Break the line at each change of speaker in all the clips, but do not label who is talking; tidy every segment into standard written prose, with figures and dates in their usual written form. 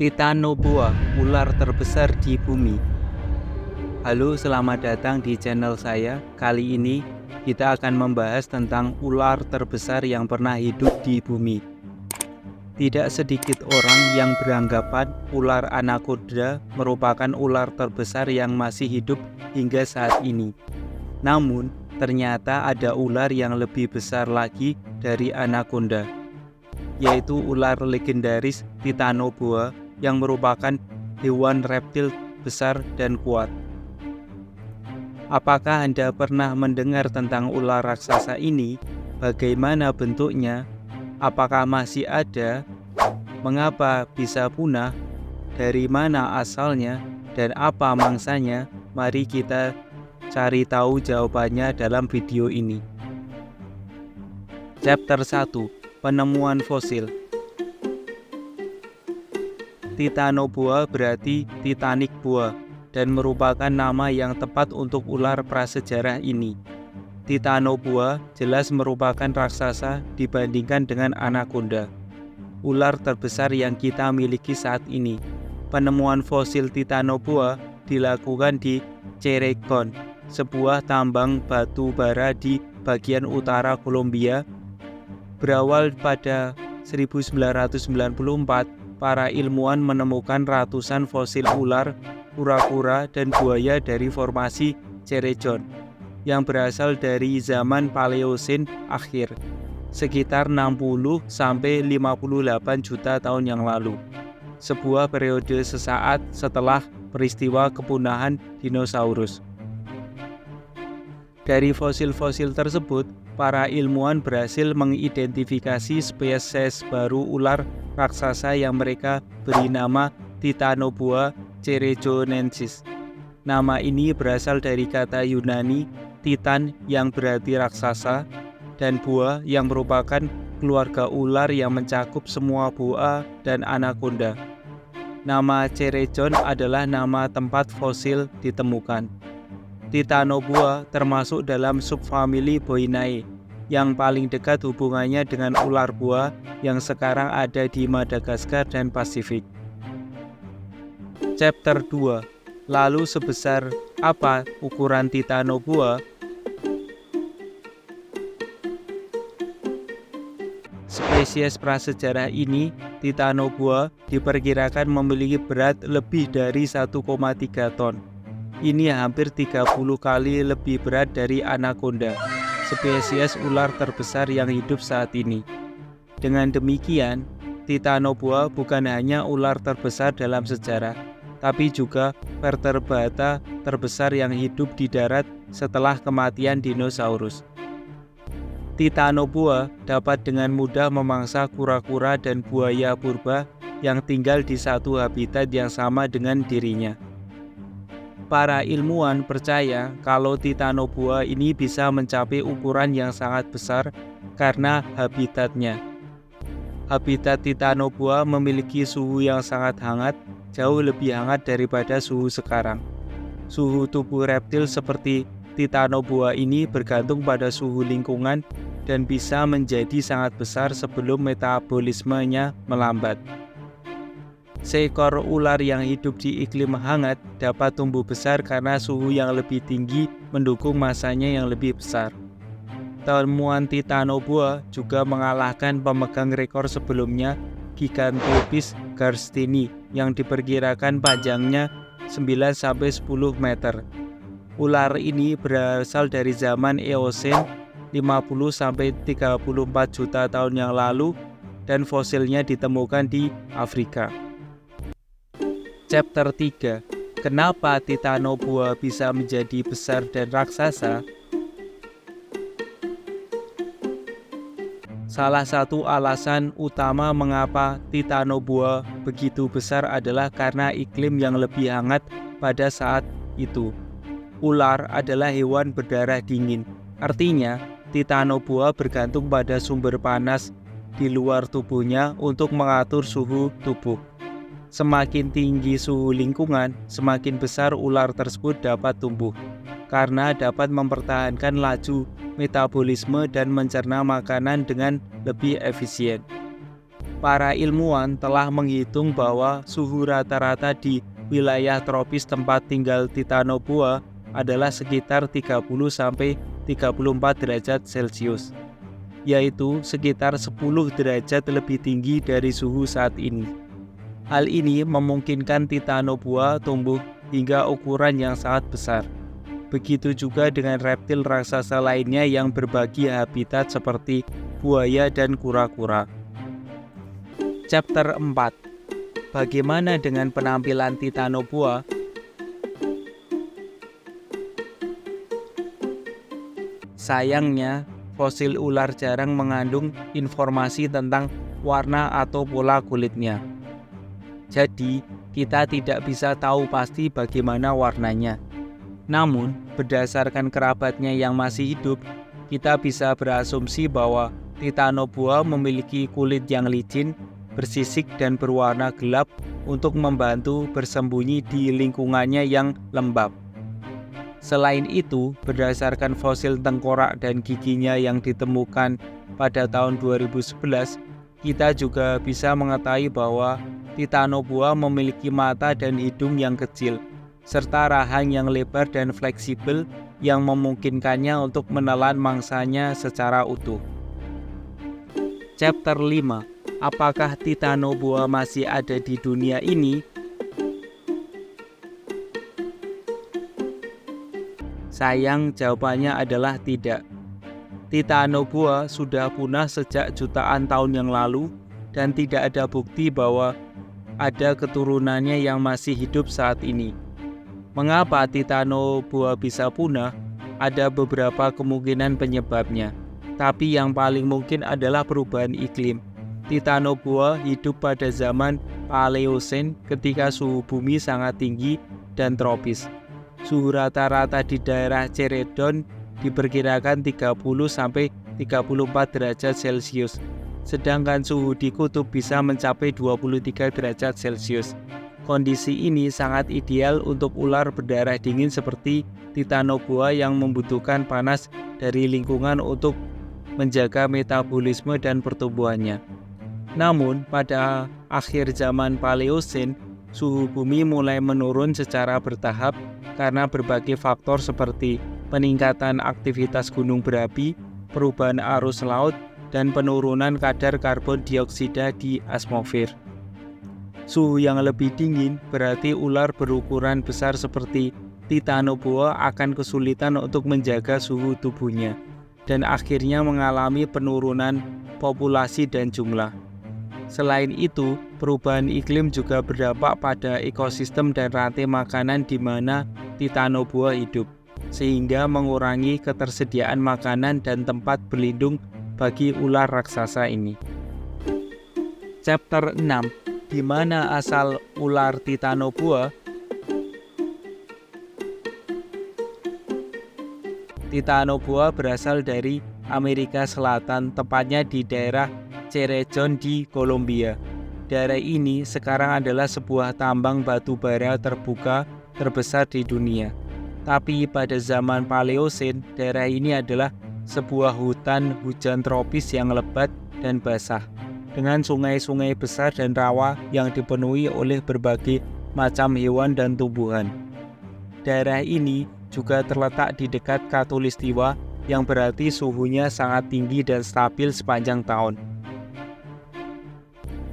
Titanoboa, ular terbesar di bumi. Halo, selamat datang di channel saya. Kali ini kita akan membahas tentang ular terbesar yang pernah hidup di bumi. Tidak sedikit orang yang beranggapan ular anaconda merupakan ular terbesar yang masih hidup hingga saat ini. Namun, ternyata ada ular yang lebih besar lagi dari anaconda, yaitu ular legendaris Titanoboa yang merupakan hewan reptil besar dan kuat. Apakah Anda pernah mendengar tentang ular raksasa ini? Bagaimana bentuknya? Apakah masih ada? Mengapa bisa punah? Dari mana asalnya? Dan apa mangsanya? Mari kita cari tahu jawabannya dalam video ini. Chapter 1. Penemuan fosil. Titanoboa berarti Titanic Boa dan merupakan nama yang tepat untuk ular prasejarah ini. Titanoboa jelas merupakan raksasa dibandingkan dengan anaconda, ular terbesar yang kita miliki saat ini. Penemuan fosil Titanoboa dilakukan di Cerrejón, sebuah tambang batu bara di bagian utara Kolombia. Berawal pada 1994, para ilmuwan menemukan ratusan fosil ular, kura-kura, dan buaya dari formasi Cerrejón yang berasal dari zaman Paleosen akhir, sekitar 60-58 juta tahun yang lalu, sebuah periode sesaat setelah peristiwa kepunahan dinosaurus. Dari fosil-fosil tersebut, para ilmuwan berhasil mengidentifikasi spesies baru ular raksasa yang mereka beri nama Titanoboa cerrejonensis. Nama ini berasal dari kata Yunani titan yang berarti raksasa dan boa yang merupakan keluarga ular yang mencakup semua boa dan anaconda. Nama Cerrejón adalah nama tempat fosil ditemukan. Titanoboa termasuk dalam subfamili Boinae yang paling dekat hubungannya dengan ular boa yang sekarang ada di Madagaskar dan Pasifik. Chapter 2. Lalu sebesar apa ukuran Titanoboa? Spesies prasejarah ini, Titanoboa, diperkirakan memiliki berat lebih dari 1,3 ton. Ini hampir 30 kali lebih berat dari anaconda, spesies ular terbesar yang hidup saat ini. Dengan demikian, Titanoboa bukan hanya ular terbesar dalam sejarah, tapi juga vertebrata terbesar yang hidup di darat setelah kematian dinosaurus. Titanoboa dapat dengan mudah memangsa kura-kura dan buaya purba yang tinggal di satu habitat yang sama dengan dirinya. Para ilmuwan percaya kalau Titanoboa ini bisa mencapai ukuran yang sangat besar karena habitatnya. Habitat Titanoboa memiliki suhu yang sangat hangat, jauh lebih hangat daripada suhu sekarang. Suhu tubuh reptil seperti Titanoboa ini bergantung pada suhu lingkungan dan bisa menjadi sangat besar sebelum metabolismenya melambat. Seekor ular yang hidup di iklim hangat dapat tumbuh besar karena suhu yang lebih tinggi mendukung masanya yang lebih besar. Temuan Titanoboa juga mengalahkan pemegang rekor sebelumnya, Gigantopithecus garstini, yang diperkirakan panjangnya 9-10 meter. Ular ini berasal dari zaman Eosen 50-34 juta tahun yang lalu dan fosilnya ditemukan di Afrika. Chapter 3. Kenapa Titanoboa bisa menjadi besar dan raksasa? Salah satu alasan utama mengapa Titanoboa begitu besar adalah karena iklim yang lebih hangat pada saat itu. Ular adalah hewan berdarah dingin. Artinya, Titanoboa bergantung pada sumber panas di luar tubuhnya untuk mengatur suhu tubuh. Semakin tinggi suhu lingkungan, semakin besar ular tersebut dapat tumbuh, karena dapat mempertahankan laju metabolisme dan mencerna makanan dengan lebih efisien. Para ilmuwan telah menghitung bahwa suhu rata-rata di wilayah tropis tempat tinggal Titanoboa adalah sekitar 30-34 derajat Celcius, yaitu sekitar 10 derajat lebih tinggi dari suhu saat ini. Hal ini memungkinkan Titanoboa tumbuh hingga ukuran yang sangat besar. Begitu juga dengan reptil raksasa lainnya yang berbagi habitat seperti buaya dan kura-kura. Chapter 4. Bagaimana dengan penampilan Titanoboa? Sayangnya, fosil ular jarang mengandung informasi tentang warna atau pola kulitnya. Jadi, kita tidak bisa tahu pasti bagaimana warnanya. Namun, berdasarkan kerabatnya yang masih hidup, kita bisa berasumsi bahwa Titanoboa memiliki kulit yang licin, bersisik dan berwarna gelap untuk membantu bersembunyi di lingkungannya yang lembab. Selain itu, berdasarkan fosil tengkorak dan giginya yang ditemukan pada tahun 2011, kita juga bisa mengetahui bahwa Titanoboa memiliki mata dan hidung yang kecil, serta rahang yang lebar dan fleksibel yang memungkinkannya untuk menelan mangsanya secara utuh. Chapter 5. Apakah Titanoboa masih ada di dunia ini? Sayang, jawabannya adalah tidak. Titanoboa sudah punah sejak jutaan tahun yang lalu dan tidak ada bukti bahwa ada keturunannya yang masih hidup saat ini. Mengapa Titanoboa bisa punah? Ada beberapa kemungkinan penyebabnya, tapi yang paling mungkin adalah perubahan iklim. Titanoboa hidup pada zaman Paleosen ketika suhu bumi sangat tinggi dan tropis. Suhu rata-rata di daerah Cerredon diperkirakan 30-34 derajat Celcius, sedangkan suhu di kutub bisa mencapai 23 derajat Celcius. Kondisi ini sangat ideal untuk ular berdarah dingin seperti Titanoboa yang membutuhkan panas dari lingkungan untuk menjaga metabolisme dan pertumbuhannya. Namun, pada akhir zaman Paleosen, suhu bumi mulai menurun secara bertahap karena berbagai faktor seperti peningkatan aktivitas gunung berapi, perubahan arus laut, dan penurunan kadar karbon dioksida di atmosfer. Suhu yang lebih dingin berarti ular berukuran besar seperti Titanoboa akan kesulitan untuk menjaga suhu tubuhnya, dan akhirnya mengalami penurunan populasi dan jumlah. Selain itu, perubahan iklim juga berdampak pada ekosistem dan rantai makanan di mana Titanoboa hidup, sehingga mengurangi ketersediaan makanan dan tempat berlindung bagi ular raksasa ini. Chapter 6. Di mana asal ular Titanoboa? Titanoboa berasal dari Amerika Selatan, tepatnya di daerah Cerredon di Kolombia. Daerah ini sekarang adalah sebuah tambang batu bara terbuka terbesar di dunia. Tapi pada zaman Paleosen, daerah ini adalah sebuah hutan hujan tropis yang lebat dan basah, dengan sungai-sungai besar dan rawa yang dipenuhi oleh berbagai macam hewan dan tumbuhan. Daerah ini juga terletak di dekat Khatulistiwa, yang berarti suhunya sangat tinggi dan stabil sepanjang tahun.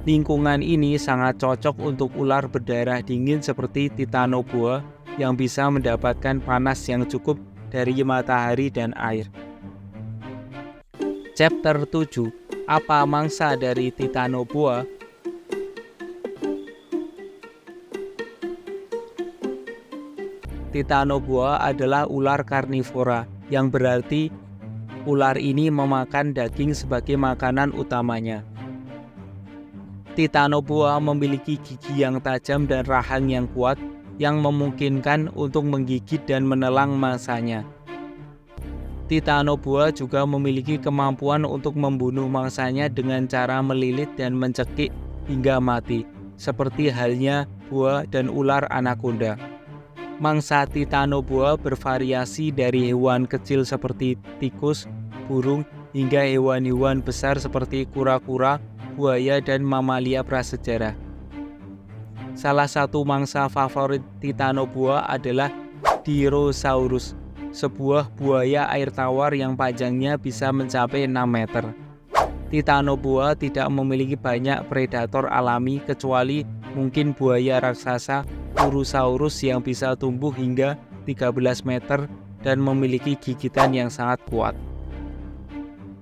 Lingkungan ini sangat cocok untuk ular berdarah dingin seperti Titanoboa yang bisa mendapatkan panas yang cukup dari matahari dan air. Chapter 7. Apa mangsa dari Titanoboa? Titanoboa adalah ular karnivora, yang berarti ular ini memakan daging sebagai makanan utamanya. Titanoboa memiliki gigi yang tajam dan rahang yang kuat yang memungkinkan untuk menggigit dan menelan mangsanya. Titanoboa juga memiliki kemampuan untuk membunuh mangsanya dengan cara melilit dan mencekik hingga mati, seperti halnya boa dan ular anaconda. Mangsa Titanoboa bervariasi dari hewan kecil seperti tikus, burung, hingga hewan-hewan besar seperti kura-kura, buaya, dan mamalia prasejarah. Salah satu mangsa favorit Titanoboa adalah Dirosaurus, sebuah buaya air tawar yang panjangnya bisa mencapai 6 meter. Titanoboa tidak memiliki banyak predator alami kecuali mungkin buaya raksasa Urusaurus yang bisa tumbuh hingga 13 meter dan memiliki gigitan yang sangat kuat.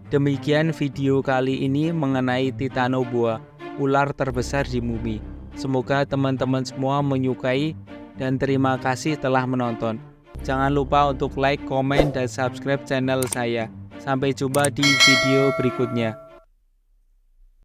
Demikian video kali ini mengenai Titanoboa, ular terbesar di bumi. Semoga teman-teman semua menyukai dan terima kasih telah menonton. Jangan lupa untuk like, komen, dan subscribe channel saya. Sampai jumpa di video berikutnya.